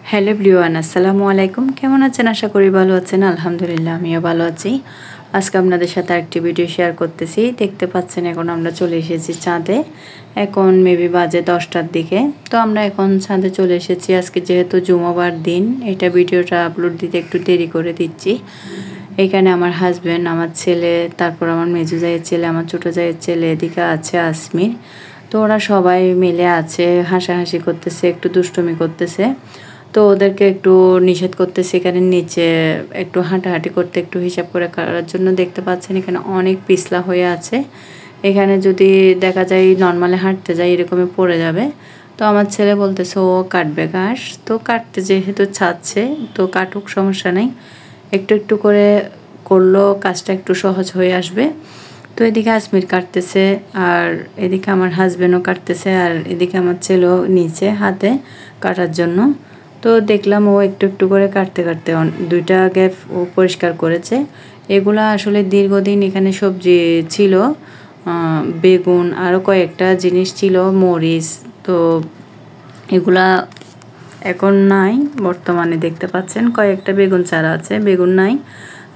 Hello everyone, আসসালামু আলাইকুম। কেমন আছেন? আশা করি ভালো আছেন। আলহামদুলিল্লাহ আমিও ভালো আছি। আজকে আপনাদের সাথে আরেকটি ভিডিও শেয়ার করতেছি। দেখতে পাচ্ছেন এখন আমরা চলে এসেছি ছাদে। এখন মেবি বাজে 10টার দিকে। তো আমরা এখন ছাদে চলে এসেছি। আজকে যেহেতু জুমাবার দিন, এটা ভিডিওটা আপলোড দিতে একটু দেরি করে দিচ্ছি। এখানে আমার হাজব্যান্ড, আমার ছেলে, তারপর আমার মেজু জায়ের ছেলে, আমার ছোটো জায়ের ছেলে, এদিকে আছে আসমির। তো ওরা সবাই মিলে আছে, হাসাহাসি করতেছে, একটু দুষ্টুমি করতেছে। তো ওদেরকে একটু নিষেধ করতেছে এখানে নিচে একটু হাঁটাহাঁটি করতে, একটু হিসাব করে করার জন্য। দেখতে পাচ্ছেন এখানে অনেক পিছলা হয়ে আছে। এখানে যদি দেখা যায় নর্মালি হাঁটতে যায় এরকমই পড়ে যাবে। তো আমার ছেলে বলতেছে ও কাটবে ঘাস, তো কাটতে যেহেতু চাচ্ছে তো কাটুক, সমস্যা নেই। একটু একটু করে করলেও কাজটা একটু সহজ হয়ে আসবে। তো এদিকে আসমির কাটতেছে, আর এদিকে আমার হাজব্যান্ডও কাটতেছে, আর এদিকে আমার ছেলেও নিচে হাতে কাটার জন্য। তো দেখলাম ও একটু একটু করে কাটতে কাটতে দুইটা গ্যাপ ও পরিষ্কার করেছে। এগুলা আসলে দীর্ঘদিন এখানে সবজি ছিল, বেগুন আরও কয়েকটা জিনিস ছিল, মরিচ। তো এগুলা এখন নাই বর্তমানে। দেখতে পাচ্ছেন কয়েকটা বেগুন চারা আছে, বেগুন নাই।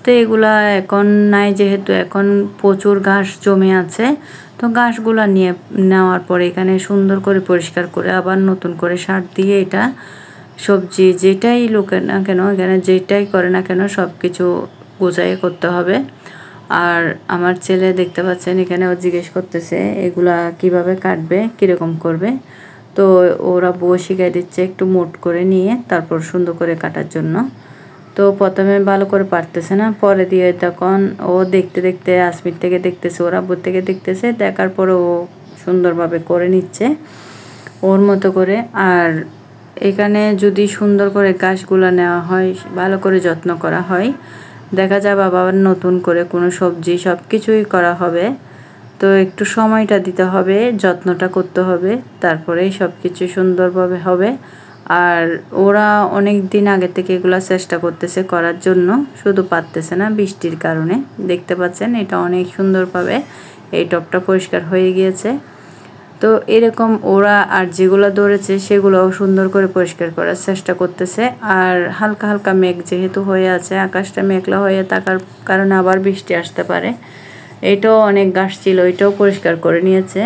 তো এগুলা এখন নাই, যেহেতু এখন প্রচুর ঘাস জমে আছে। তো ঘাসগুলা নেওয়ার পরে এখানে সুন্দর করে পরিষ্কার করে আবার নতুন করে সার দিয়ে এটা সবজি যেটাই লোকের না কেন, এখানে যেটাই করে না কেন সব কিছু গোছাই করতে হবে। আর আমার ছেলে দেখতে পাচ্ছেন এখানে ও জিজ্ঞেস করতেছে এগুলা কিভাবে কাটবে, কীরকম করবে। তো ওরা বউ শিখাই দিচ্ছে একটু মোট করে নিয়ে তারপর সুন্দর করে কাটার জন্য। তো প্রথমে ভালো করে পারতেছে না, পরে দিয়ে তখন ও দেখতে দেখতে আসমির থেকে দেখতেছে, ওরা আব্বুর থেকে দেখতেছে, দেখার পরে ও সুন্দরভাবে করে নিচ্ছে ওর মতো করে। আর এখানে যদি সুন্দর করে গাছগুলো নেওয়া হয়, ভালো করে যত্ন করা হয়, দেখা যাবে আবার নতুন করে কোনো সবজি সব কিছুই করা হবে। তো একটু সময়টা দিতে হবে, যত্নটা করতে হবে, তারপরেই সব কিছু সুন্দরভাবে হবে। আর ওরা অনেক দিন আগে থেকে এগুলো চেষ্টা করতেছে করার জন্য, শুধু পারতেছে না বৃষ্টির কারণে। দেখতে পাচ্ছেন এটা অনেক সুন্দরভাবে এই টবটা পরিষ্কার হয়ে গিয়েছে। তো এরকম ওরা আর যেগুলো ধরেছে সেগুলোও সুন্দর করে পরিষ্কার করার চেষ্টা করতেছে। আর হালকা হালকা মেঘ যেহেতু হয়ে আছে, আকাশটা মেঘলা হয়ে থাকার কারণে আবার বৃষ্টি আসতে পারে। এইটাও অনেক গাছ ছিল, এটাও পরিষ্কার করে নিয়েছে।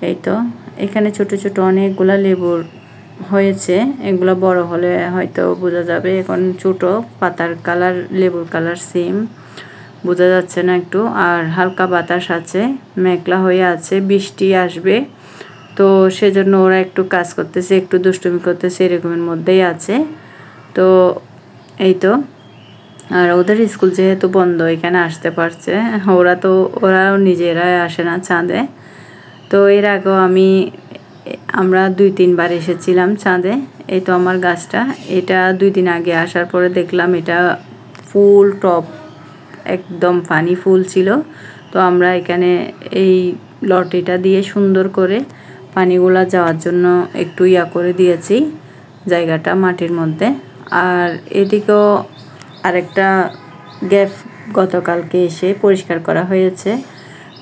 এই তো এখানে ছোট ছোট অনেকগুলা লেবুর হয়েছে, এগুলো বড় হলে হয়তো বোঝা যাবে। এখন ছোট পাতার কালার, লেবুর কালার সেম, বোঝা যাচ্ছে না একটু। আর হালকা বাতাস আছে, মেঘলা হয়ে আছে, বৃষ্টি আসবে। তো সেজন্য ওরা একটু কাজ করতেছে, একটু দুষ্টুমি করতেছে, এরকমের মধ্যেই আছে। তো এই তো, আর ওদের স্কুল যেহেতু বন্ধ এখানে আসতে পারছে। ওরাও নিজেরাই আসে না চাঁদে। তো এর আগেও আমরা 2-3 বার এসেছিলাম চাঁদে। এই তো আমার গাছটা, এটা 2 দিন আগে আসার পরে দেখলাম এটা ফুল টপ, একদম পানি ফুল ছিল। তো আমরা এখানে এই লটিটা দিয়ে সুন্দর করে পানিগুলা যাওয়ার জন্য একটু করে দিয়েছি জায়গাটা মাটির মধ্যে। আর এদিকেও আরেকটা গ্যাপ গতকালকে এসে পরিষ্কার করা হয়েছে,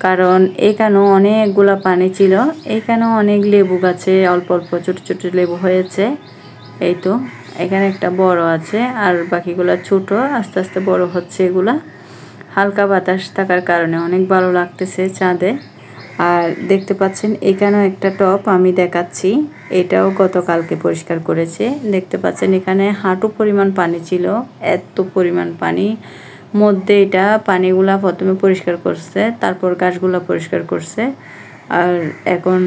কারণ এখানেও অনেকগুলা পানি ছিল। এখানেও অনেক লেবু গাছে অল্প অল্প ছোট ছোট লেবু হয়েছে। এই তো এখানে একটা বড় আছে, আর বাকিগুলা ছোট, আস্তে আস্তে বড় হচ্ছে এগুলা। হালকা বাতাস থাকার কারণে অনেক ভালো লাগতেছে চাঁদে। আর দেখতে পাচ্ছেন এখানেও একটা টব আমি দেখাচ্ছি, এটাও গতকালকে পরিষ্কার করেছে। দেখতে পাচ্ছেন এখানে হাঁটু পরিমাণ পানি ছিল, এত পরিমাণ পানি মধ্যে এটা পানিগুলা প্রথমে পরিষ্কার করছে, তারপর গাছগুলা পরিষ্কার করছে। আর এখন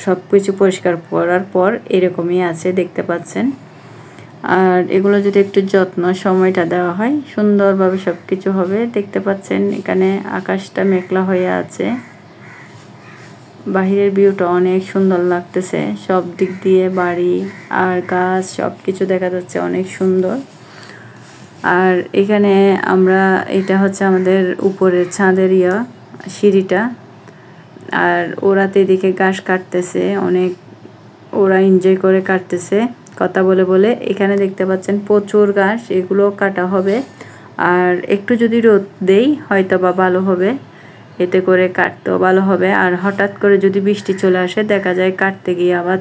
সব কিছু পরিষ্কার করার পর এরকমই আছে, দেখতে পাচ্ছেন। আর এগুলো যদি একটু যত্ন সময়টা দেওয়া হয় সুন্দরভাবে সব কিছু হবে। দেখতে পাচ্ছেন এখানে আকাশটা মেঘলা হয়ে আছে, বাহিরের ভিউটা অনেক সুন্দর লাগতেছে, সব দিক দিয়ে বাড়ি আর গাছ সব কিছু দেখা যাচ্ছে, অনেক সুন্দর। আর এখানে এটা হচ্ছে আমাদের উপরের ছাদের সিঁড়িটা। আর ওরা তো এদিকে ঘাস কাটতেছে, অনেক ওরা এনজয় করে কাটতেছে কথা বলে বলে। এখানে দেখতে পাচ্ছেন প্রচুর ঘাস, এগুলো কাটা হবে। আর একটু যদি রোদ দেই হয়তো বা ভালো হবে। এতে করে কাটতেও ভালো হবে। আর হঠাৎ করে যদি বৃষ্টি চলে আসে দেখা যায় কাটতে গিয়ে আবার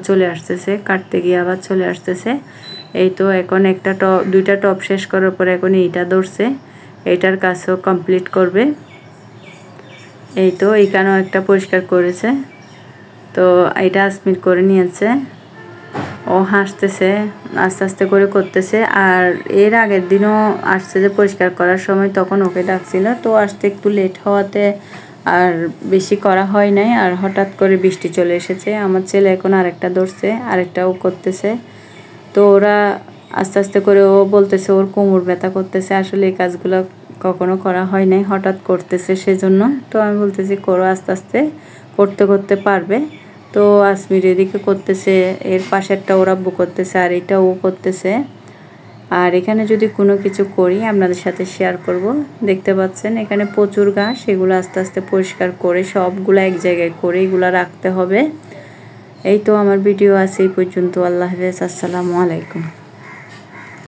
চলে আসতেছে। এই তো এখন একটা দুইটা টপ শেষ করার পরে এখন এইটা ধরছে, এইটার কাজও কমপ্লিট করবে। এই তো এইখানেও একটা পরিষ্কার করেছে, তো এটা আসমির করে নিয়েছে। ও হাসতেছে, আস্তে আস্তে করে করতেছে। আর এর আগের দিনও আসছে যে পরিষ্কার করার সময়, তখন ওকে ডাকছিল, তো আসতে একটু লেট হওয়াতে আর বেশি করা হয় নাই। আর হঠাৎ করে বৃষ্টি চলে এসেছে। আমার ছেলে এখন আরেকটা ধরছে, আরেকটাও করতেছে। তো ওরা আস্তে আস্তে করে, ও বলতেছে ওর কোমর ব্যথা করতেছে। আসলে এই কাজগুলো কখনো করা হয় নাই, হঠাৎ করতেছে সেজন্য। তো আমি বলতেছি করো, আস্তে আস্তে করতে করতে পারবে। তো আসমির এদিকে করতেছে, এর পাশেরটা ওর আব্বু করতেছে, আর এটা ও করতেছে। আর এখানে যদি কোনো কিছু করি আপনাদের সাথে শেয়ার করব। দেখতে পাচ্ছেন এখানে প্রচুর ঘাস, এগুলো আস্তে আস্তে পরিষ্কার করে সবগুলো এক জায়গায় করে এগুলো রাখতে হবে। এই তো আমার ভিডিও আছে এই পর্যন্ত। আল্লাহ হাফেজ, আসসালামু আলাইকুম।